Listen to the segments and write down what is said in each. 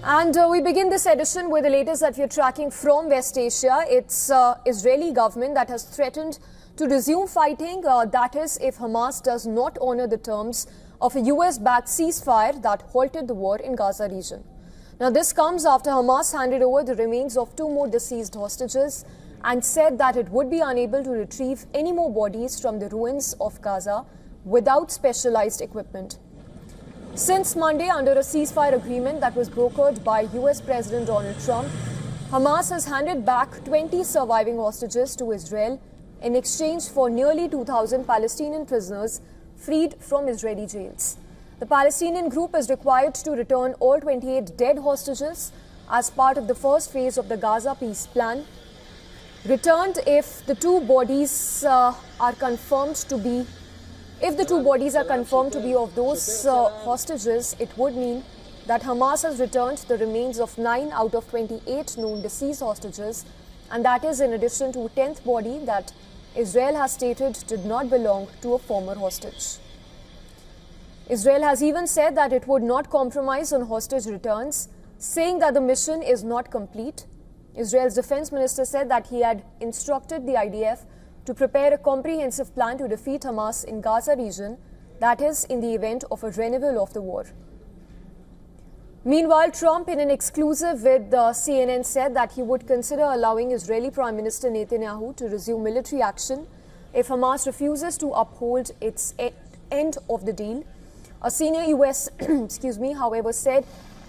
And we begin this edition with the latest that we are tracking from West Asia. It's Israeli government that has threatened to resume fighting, that is if Hamas does not honor the terms of a US-backed ceasefire that halted the war in Gaza region. Now this comes after Hamas handed over the remains of 2 more deceased hostages and said that it would be unable to retrieve any more bodies from the ruins of Gaza without specialized equipment. Since Monday, under a ceasefire agreement that was brokered by US President Donald Trump, Hamas has handed back 20 surviving hostages to Israel in exchange for nearly 2,000 Palestinian prisoners freed from Israeli jails. The Palestinian group is required to return all 28 dead hostages as part of the first phase of the Gaza peace plan. Returned if the two bodies are confirmed to be of those hostages, it would mean that Hamas has returned the remains of 9 out of 28 known deceased hostages, and that is in addition to a 10th body that Israel has stated did not belong to a former hostage. Israel has even said that it would not compromise on hostage returns, saying that the mission is not complete. Israel's defense minister said that he had instructed the IDF to prepare a comprehensive plan to defeat Hamas in Gaza region, that is, in the event of a renewal of the war. Meanwhile, Trump, in an exclusive with CNN, said that he would consider allowing Israeli Prime Minister Netanyahu to resume military action if Hamas refuses to uphold its end of the deal. A senior US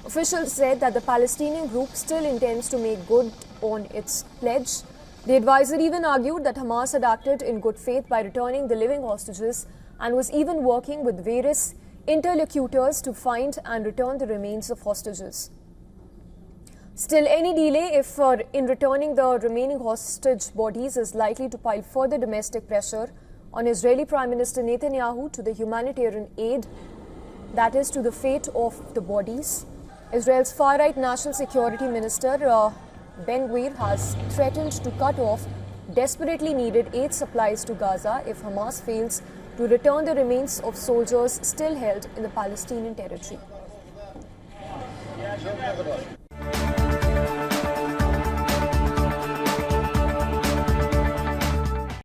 official said that the Palestinian group still intends to make good on its pledge. The advisor even argued that Hamas had acted in good faith by returning the living hostages and was even working with various interlocutors to find and return the remains of hostages. Still, any delay in returning the remaining hostage bodies is likely to pile further domestic pressure on Israeli Prime Minister Netanyahu to the humanitarian aid, that is, to the fate of the bodies. Israel's far-right National Security Minister Ben-Gvir has threatened to cut off desperately needed aid supplies to Gaza if Hamas fails to return the remains of soldiers still held in the Palestinian territory.